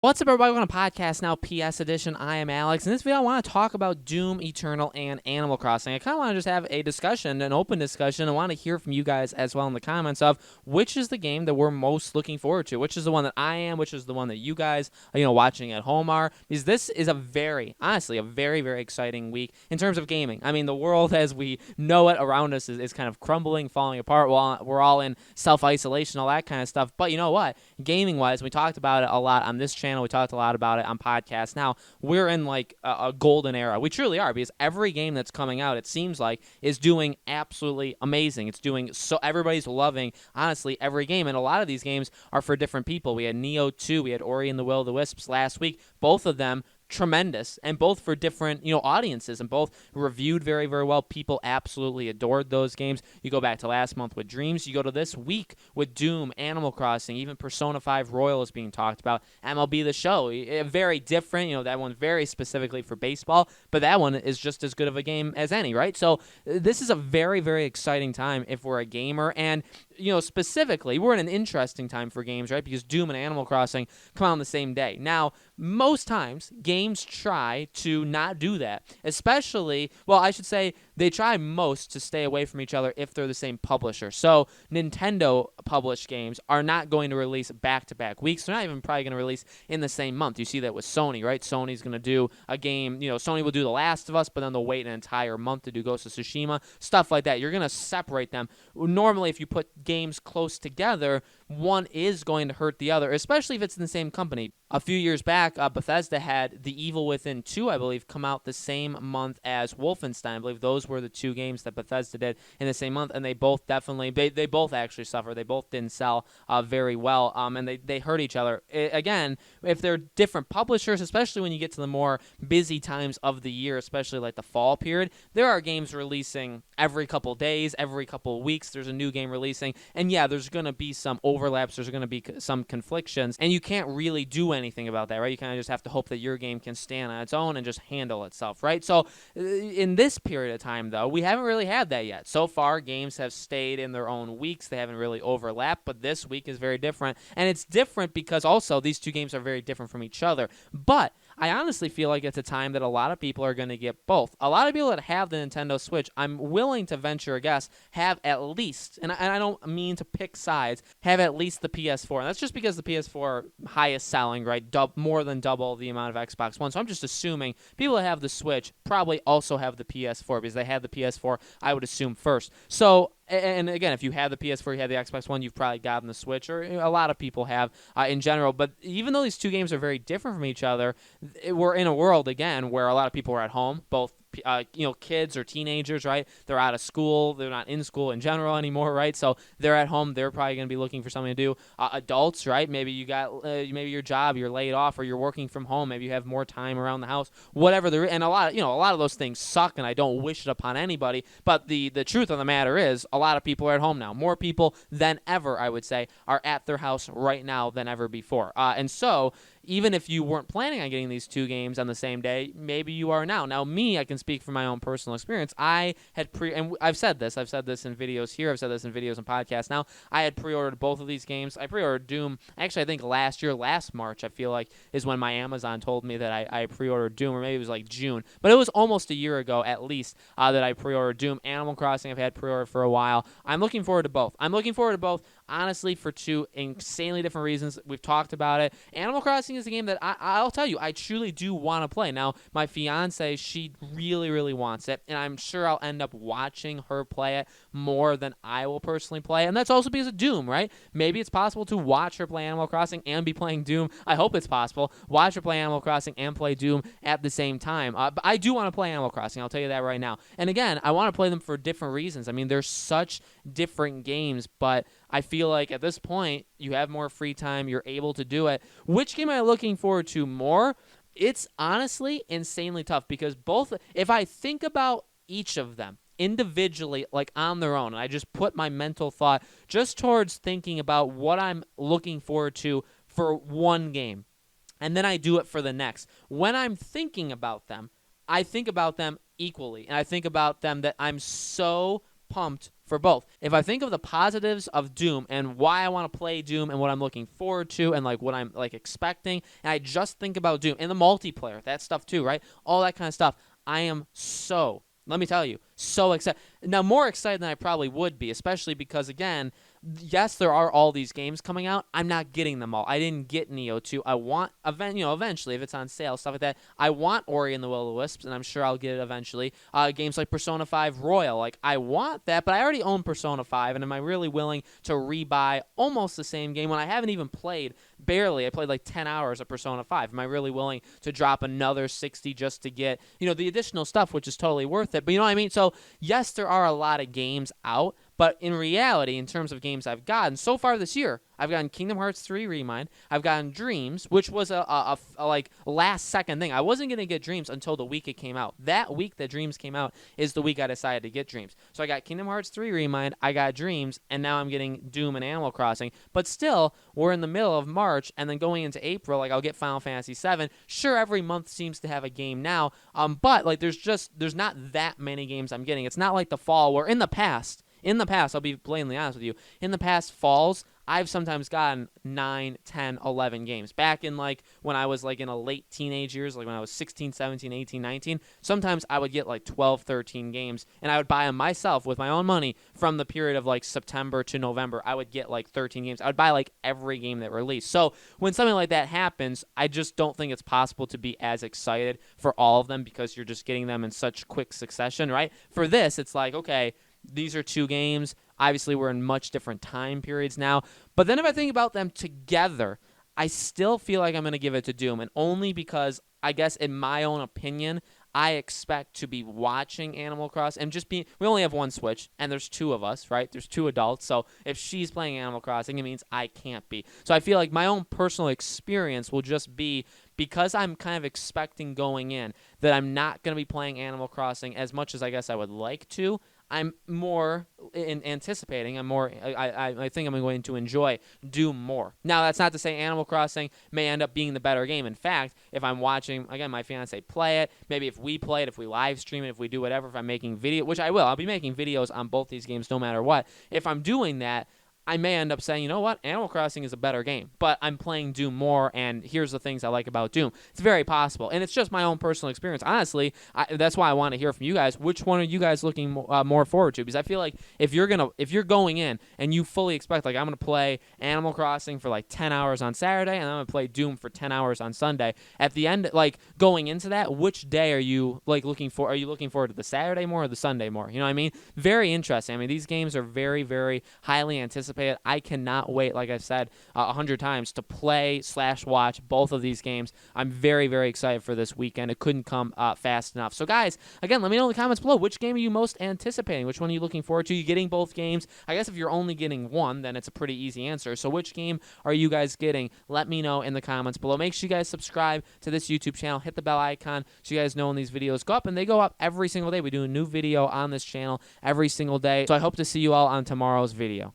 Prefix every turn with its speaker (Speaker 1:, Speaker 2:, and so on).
Speaker 1: What's up, everybody? Welcome to Podcast Now PS Edition. I am Alex. In this video, I want to talk about Doom Eternal and Animal Crossing. I kind of want to just have a discussion, an open discussion. I want to hear from you guys as well in the comments of which is the game that we're most looking forward to, which is the one that I am, which is the one that you guys, watching at home are. Because this is honestly, a very, very exciting week in terms of gaming. I mean, the world as we know it around us is kind of crumbling, falling apart. We're all in self-isolation, all that kind of stuff. But you know what? Gaming-wise, we talked about it a lot on this channel. We talked a lot about it on podcasts. Now, we're in like a golden era. We truly are, because every game that's coming out, it seems like, is doing absolutely amazing. It's doing so, everybody's loving, honestly, every game. And a lot of these games are for different people. We had Nioh 2, we had Ori and the Will of the Wisps last week. Both of them tremendous, and both for different audiences, and both reviewed very, very well. People absolutely adored those games. You go back to last month with Dreams, you go to this week with Doom, Animal Crossing, even Persona 5 Royal is being talked about. MLB The Show, very different. That one's very specifically for baseball, but that one is just as good of a game as any, right? So this is a very, very exciting time if we're a gamer. And specifically, we're in an interesting time for games, right? Because Doom and Animal Crossing come out on the same day. Now, most times, games try to not do that, especially, well, I should say they try most to stay away from each other if they're the same publisher. So Nintendo published games are not going to release back-to-back weeks. They're not even probably going to release in the same month. You see that with Sony, right? Sony's going to do a game, Sony will do The Last of Us, but then they'll wait an entire month to do Ghost of Tsushima, stuff like that. You're going to separate them. Normally, if you put games close together, one is going to hurt the other, especially if it's in the same company. A few years back, Bethesda had The Evil Within 2, I believe, come out the same month as Wolfenstein. I believe those were the two games that Bethesda did in the same month, and they both definitely, they both actually suffered. They both didn't sell very well, and they hurt each other. Again, if they're different publishers, especially when you get to the more busy times of the year, especially like the fall period, there are games releasing every couple days, every couple weeks. There's a new game releasing, and yeah, there's going to be some overlaps. There's going to be some conflictions, and you can't really do anything about that, right? You kind of just have to hope that your game can stand on its own and just handle itself, right? So in this period of time, though, we haven't really had that yet. So far, games have stayed in their own weeks. They haven't really overlapped, but this week is very different, and it's different because also these two games are very different from each other. But I honestly feel like it's a time that a lot of people are going to get both. A lot of people that have the Nintendo Switch, I'm willing to venture a guess, have at least, and I don't mean to pick sides, have at least the PS4. And that's just because the PS4 highest selling, right, more than double the amount of Xbox One. So I'm just assuming people that have the Switch probably also have the PS4 because they had the PS4, I would assume, first. So, and again, if you have the PS4, you have the Xbox One, you've probably gotten the Switch, or a lot of people have in general. But even though these two games are very different from each other, we're in a world, again, where a lot of people are at home, both kids or teenagers, right? They're out of school. They're not in school in general anymore, right? So they're at home. They're probably going to be looking for something to do. Adults, right? Maybe you got maybe your job, you're laid off, or you're working from home. Maybe you have more time around the house. Whatever. And a lot of those things suck, and I don't wish it upon anybody. But the truth of the matter is, a lot of people are at home now. More people than ever, I would say, are at their house right now than ever before. And so, even if you weren't planning on getting these two games on the same day, maybe you are now. Now, me, I can speak from my own personal experience. I had and I've said this in videos here, I've said this in videos and podcasts now. I had pre-ordered both of these games. I pre-ordered Doom, actually, I think last March, I feel like, is when my Amazon told me that I pre-ordered Doom, or maybe it was like June. But it was almost a year ago, at least, that I pre-ordered Doom. Animal Crossing, I've had pre-ordered for a while. I'm looking forward to both. Honestly, for two insanely different reasons. We've talked about it. Animal Crossing is a game that I'll tell you, I truly do want to play. Now, my fiance, she really, really wants it, and I'm sure I'll end up watching her play it more than I will personally play. And that's also because of Doom, right? Maybe it's possible to watch her play Animal Crossing and be playing Doom. I hope it's possible. Watch her play Animal Crossing and play Doom at the same time. But I do want to play Animal Crossing. I'll tell you that right now. And again, I want to play them for different reasons. I mean, they're such different games, but I feel like at this point, you have more free time. You're able to do it. Which game am I looking forward to more? It's honestly insanely tough because both, if I think about each of them individually, like on their own, and I just put my mental thought just towards thinking about what I'm looking forward to for one game, and then I do it for the next. When I'm thinking about them, I think about them equally, and I think about them that I'm so pumped for both. If I think of the positives of Doom and why I want to play Doom and what I'm looking forward to and like what I'm like expecting, and I just think about Doom and the multiplayer, that stuff too, right? All that kind of stuff. I am so, let me tell you, so excited. Now, more excited than I probably would be, especially because, again, yes, there are all these games coming out. I'm not getting them all. I didn't get Neo 2. I want, eventually, if it's on sale, stuff like that, I want Ori and the Will of the Wisps, and I'm sure I'll get it eventually. Games like Persona 5 Royal, like, I want that, but I already own Persona 5, and am I really willing to rebuy almost the same game when I haven't even played, barely, I played like 10 hours of Persona 5. Am I really willing to drop another 60 just to get, the additional stuff, which is totally worth it? But you know what I mean? So, yes, there are a lot of games out, but in reality, in terms of games I've gotten so far this year, I've gotten Kingdom Hearts 3 Remind. I've gotten Dreams, which was a like last second thing. I wasn't gonna get Dreams until the week it came out. That week that Dreams came out is the week I decided to get Dreams. So I got Kingdom Hearts 3 Remind, I got Dreams, and now I'm getting Doom and Animal Crossing. But still, we're in the middle of March, and then going into April, like I'll get Final Fantasy 7. Sure, every month seems to have a game now, but like there's not that many games I'm getting. It's not like the fall where in the past, I'll be blatantly honest with you, in the past falls, I've sometimes gotten 9, 10, 11 games. Back in like when I was like in a late teenage years, like when I was 16, 17, 18, 19, sometimes I would get like 12, 13 games, and I would buy them myself with my own money from the period of like September to November. I would get like 13 games. I would buy like every game that released. So when something like that happens, I just don't think it's possible to be as excited for all of them because you're just getting them in such quick succession, right? For this, it's like, okay, these are 2 games. Obviously, we're in much different time periods now. But then if I think about them together, I still feel like I'm going to give it to Doom. And only because, I guess, in my own opinion, I expect to be watching Animal Crossing and just be. We only have one Switch, and there's 2 of us, right? There's 2 adults. So if she's playing Animal Crossing, it means I can't be. So I feel like my own personal experience will just be, because I'm kind of expecting going in that I'm not going to be playing Animal Crossing as much as I guess I would like to. I'm more anticipating. I think I'm going to enjoy Doom more. Now, that's not to say Animal Crossing may end up being the better game. In fact, if I'm watching, again, my fiance play it, maybe if we play it, if we live stream it, if we do whatever, if I'm making video, which I will, I'll be making videos on both these games no matter what. If I'm doing that, I may end up saying, you know what, Animal Crossing is a better game, but I'm playing Doom more, and here's the things I like about Doom. It's very possible, and it's just my own personal experience. Honestly, that's why I want to hear from you guys. Which one are you guys looking more forward to? Because I feel like if you're going in and you fully expect, like, I'm gonna play Animal Crossing for like 10 hours on Saturday, and I'm gonna play Doom for 10 hours on Sunday. At the end, like going into that, which day are you like looking for? Are you looking forward to the Saturday more or the Sunday more? You know what I mean? Very interesting. I mean, these games are very, very highly anticipated. I cannot wait, like I've said 100 times, to play/watch both of these games. I'm very, very excited for this weekend. It couldn't come fast enough. So, guys, again, let me know in the comments below, which game are you most anticipating? Which one are you looking forward to? You getting both games? I guess if you're only getting one, then it's a pretty easy answer. So which game are you guys getting? Let me know in the comments below. Make sure you guys subscribe to this YouTube channel. Hit the bell icon so you guys know when these videos go up, and they go up every single day. We do a new video on this channel every single day. So I hope to see you all on tomorrow's video.